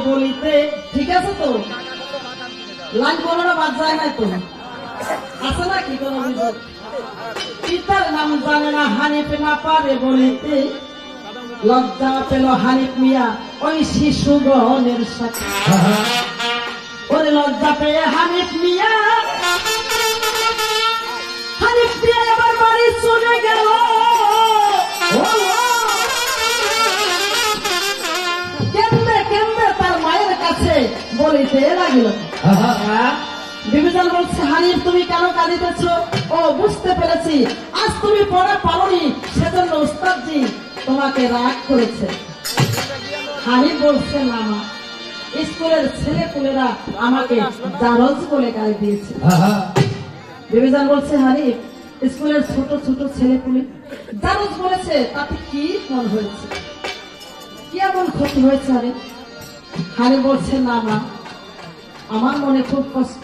বলিতে ঠিক আছে তো লাইন কোনোটা বাদ যায় না তো আছে না কি কোনো অভিযোগ পিতার নাম জানে না হানিফ না পারে বলিতে লজ্জা পেল হানিফ মিয়া ওই শিশুগণের সাথে ওরে লজ্জা পেয়ে হানিফ মিয়া এবার বাড়ি চলে গেল বলিতে লাগিল বিবেচনা বলছে হানিফ তুমি কেন কাঁদিতেছ ও বুঝতে পেরেছি আজ তুমি পড়া পারোনি সেজন্য উস্তাদজি তোমাকে রাগ করেছে হানিফ বলছে না মা স্কুলের ছেলেপুলেরা আমাকে জারজ বলে গালি দিয়েছে বিবেচনা বলছে হানিফ স্কুলের ছোট ছোট ছেলেপুলে জারজ বলেছে তাতে কি মন হয়েছে কি এমন ক্ষতি হয়েছে হানিফ হানিফ বলছে না মা আমার মনে খুব কষ্ট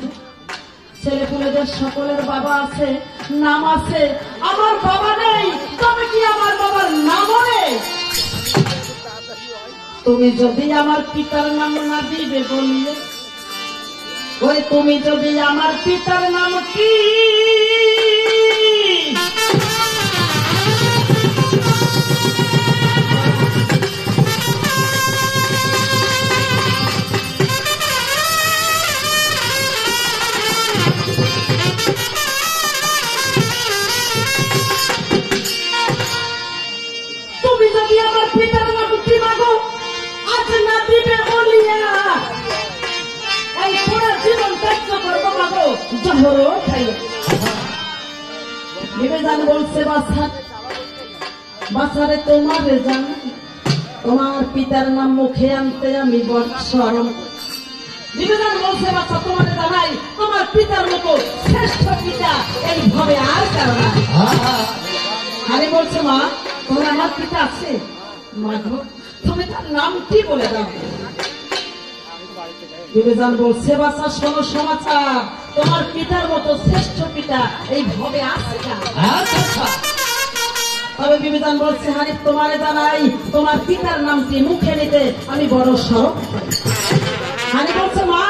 ছেলেপুলেদের সকলের বাবা আছে নাম আছে আমার বাবা নেই তবে কি আমার বাবার নাম নেই তুমি যদি আমার পিতার নাম না দিবে বললে ওই তুমি যদি আমার পিতার নাম কি বলছে বাচ্চারে তোমার জান তোমার পিতার নাম মুখে আনতে আমি বড় শরম বিবেচন বলছে বাচ্চা তোমার জানাই তোমার পিতার মতো শ্রেষ্ঠ পিতা এইভাবে আর কারণ হানি বলছে মা তোমার আমার পিতা আছে মা তুমি তার নাম কি বলে দাও বিবেচন বলছে বাচ্চা শোনো সমাচার তোমার পিতার মতো শ্রেষ্ঠ পিতা এইভাবে আছে তবে বিবেচন বলছে হানিফ তোমারে জানাই তোমার পিতার নামটি মুখে নিতে আমি বড় শরম হানিফ বলছে মা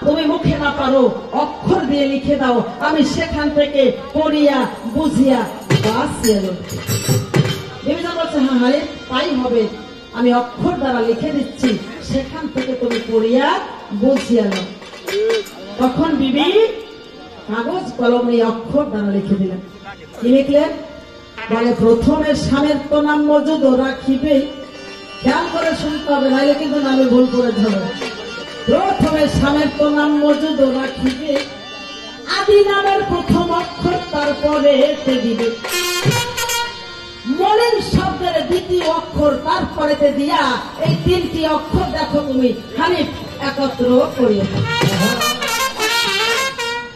তুমি মুখে না পারো অক্ষর দিয়ে লিখে দাও আমি সেখান থেকে পড়িয়া বুঝিয়া বাঁচিয়ে নেব বিবেচন বলছে হ্যাঁ হানিফ তাই হবে আমি অক্ষর দ্বারা লিখে দিচ্ছি সেখান থেকে তুমি পড়িয়া বুঝিয়া নাও তখন বিবি কাগজ কলম নিয়ে অক্ষর দ্বারা লিখে দিলেন কি লিখলেন বলে প্রথমে স্বামীর তো নাম মজুদ রাখিবে খেয়াল করে শুনতে হবে নাইলে কিন্তু নামে ভুল করে ধরো প্রথমে স্বামীর তো নাম মজুদ রাখিবে আদি নামের প্রথম অক্ষর তারপরে দিবে মলিন শব্দের দ্বিতীয় অক্ষর তারপরে দিয়া এই তিনটি অক্ষর দেখো তুমি হানিফ একত্র করিয়ে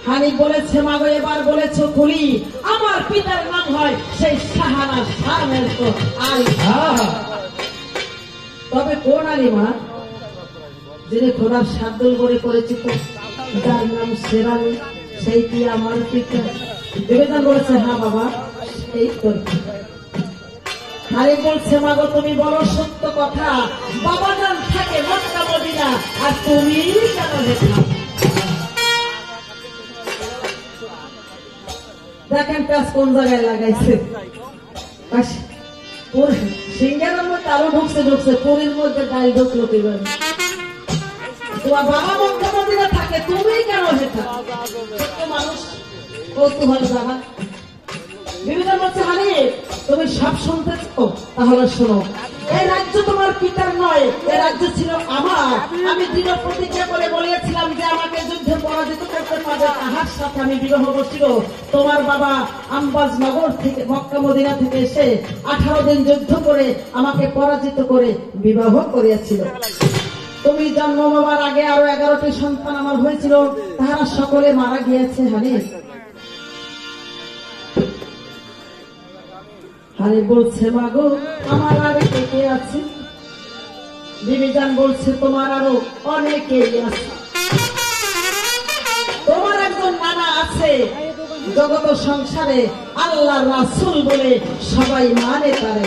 হানিফ বলেছে মাগো এবার বলেছ খুলি আমার পিতার নাম হয় সেই শাহানা শামের তো আলী তবে কোন আলী মা যিনি খোদার সাদ্দুল করে পরিচিত যার নাম শেরানি সেই কি আমার পিতা বিবেচন বলেছে হ্যাঁ বাবা সেই তোর হানিফ বলছে মাগো তুমি বলো সত্য কথা বাবা জান থাকে মক্কা মদিনা আর তুমি কেন লেখা দেখেন কাজ কোন জায়গায় লাগাইছে সিঙ্গারের মধ্যে আরো ঢুকছে পুরীর মধ্যে ডাল ঢুকলো কিভাবে তোমার বাবা মক্কা মদিনা থাকে তুমি কেন হেঁটা মানুষ কৌতূহল জানা বিভিন্ন বলছে হানিফ তুমি সব শুনতেছ তাহলে শোনো এই রাজ্য তোমার পিতার নয়, এ রাজ্য ছিল আমার। আমি দৃঢ় প্রতিজ্ঞা করে বলেছিলাম যে আমাকে যুদ্ধে পরাজিত করতে পারবে তাহার সাথে আমি বিবাহ বসিব। তোমার বাবা আম্বাজ নগর থেকে মক্কা মদিনা থেকে এসে 18 দিন যুদ্ধ করে আমাকে পরাজিত করে বিবাহ করিয়াছিল। তুমি জন্ম হবার আগে আরো 11টি সন্তান আমার হয়েছিল, তাহারা সকলে মারা গিয়েছে। হানি বলছে মাগো আমার আর কে আছে? বিবিজান বলছে তোমার আরো অনেকেই আছে। তোমার একজন নানা আছে, জগত সংসারে আল্লাহ রাসূল বলে সবাই মানে তারে।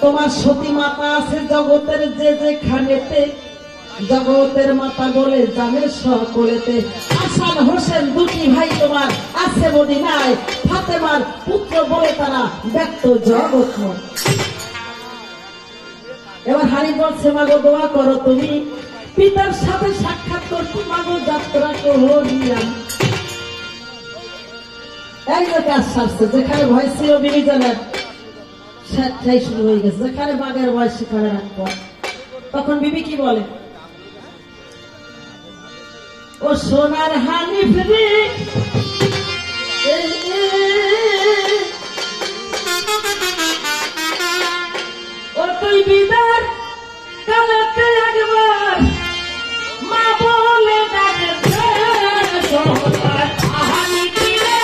তোমার সতী মাতা আছে জগতের যে যেখানেতে, জগতের মাতা বলে জানে সকলেতে। হাসান হোসেন দুটি ভাই তোমার আছে মদিনায়, ফাতেমার পুত্র বলে তারা ব্যক্ত জগৎময়। এবার হানি বলছে মাগো দোয়া করো তুমি, পিতার সাথে সাক্ষাৎ করতে মাগো যাত্রা করিলাম। এই যে কাজ সারছে, যেখানে ভয় ছিল বিবিজানের সেটাই শুরু হয়ে গেছে। যেখানে বাঘের ভয় সেখানে রাখবো। তখন বিবি কি বলে, ও সোনার হানিফ রে, ও তুই বিদার কালকে একবার মা বলে ডাকছে সোনার হানিফ রে।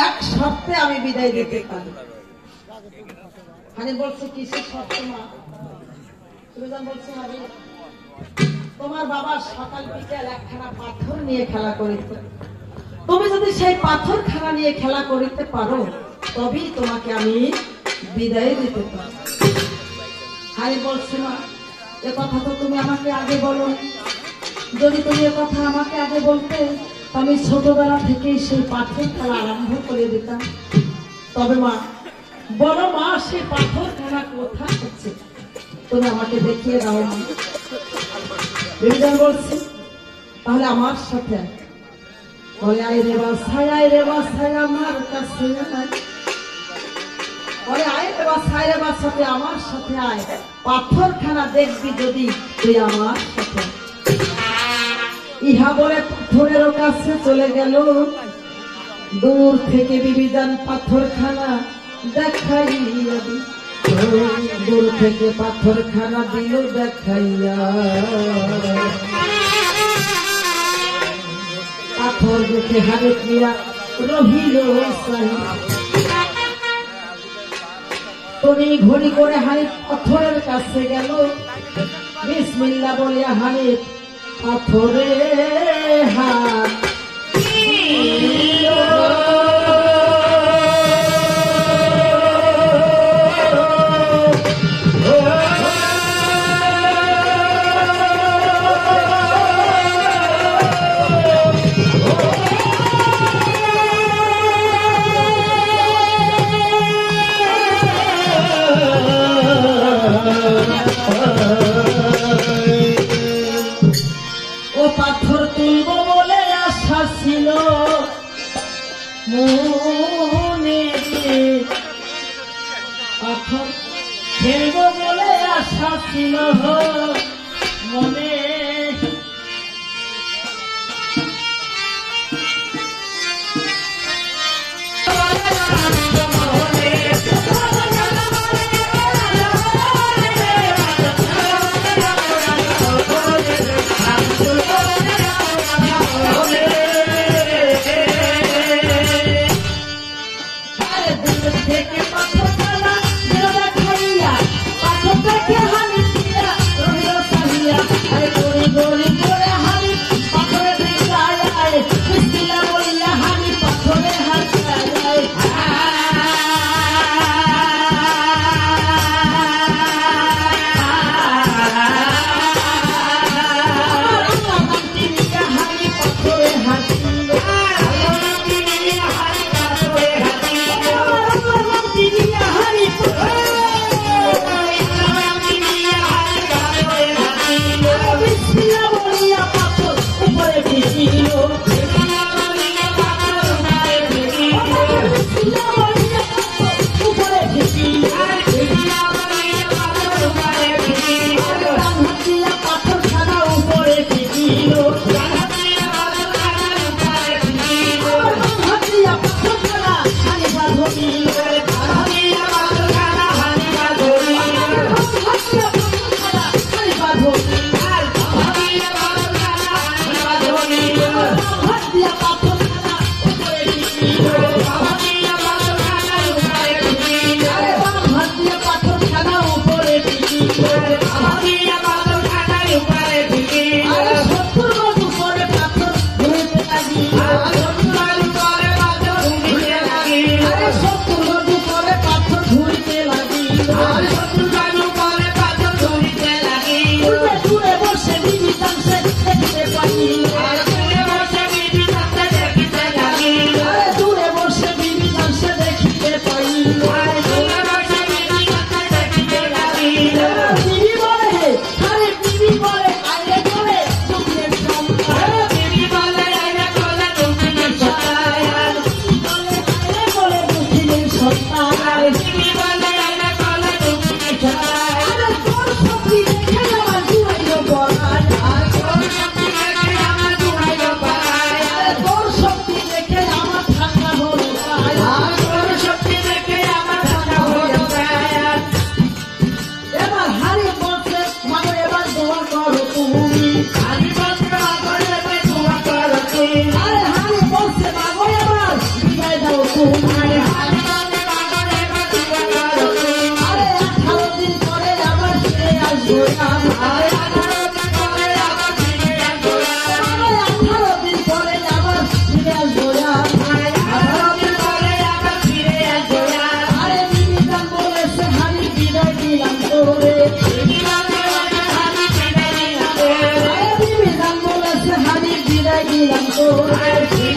এক শর্তে আমি বিদায় দিতে পারি। হানিফ বলছে কিসের শর্ত মা? তুমি যা বলছো হানিফ, তোমার বাবা সকাল বিকাল একখানা পাথর নিয়ে খেলা করিতে, তুমি যদি সেই পাথর খানা নিয়ে খেলা করিতে পারো তবেই তোমাকে আমি বিদায় দিতে পারি। হানিফ বলছে মা, এ কথা তো তুমি আমাকে আগে বলো, যদি তুমি এ কথা আমাকে আগে বলতে আমি ছোটবেলা থেকেই সেই পাথর খেলা আরম্ভ করে দিতাম। তবে মা বলো মা, সেই পাথর খেলা কোথায় হচ্ছে তুমি আমাকে দেখিয়ে দাও মা। বিবিধান বলছি তাহলে আমার সাথে বলে, আয় রে বাসায়, আয় রে বাসায় আমার কাছে আয়। বলে আয় রে বাসায়, রে বাসাতে আমার সাথে আয়, পাথর খানা দেখবি যদি তুই আমার সাথে। ইহা বলে পাথরের কাছে চলে গেল, দূর থেকে বিবিধান পাথরখানা দেখাইয়া, দূর থেকে পাথরখানা দিল দেখাইয়া। পাথর দেখে হানিফ মিয়া রহিল তুমি ঘড়ি করে হানিফ পাথরের কাছে গেল, বিসমিল্লাহ বলিয়া হানিফ পাথরে হাত পাথর তুলব বলে আশা ছিল মনে, পাথর ফেলব বলে আশা ছিল মনে। তোরে বিবিধান বলেছে হানি বিদায় দিলাম তোরে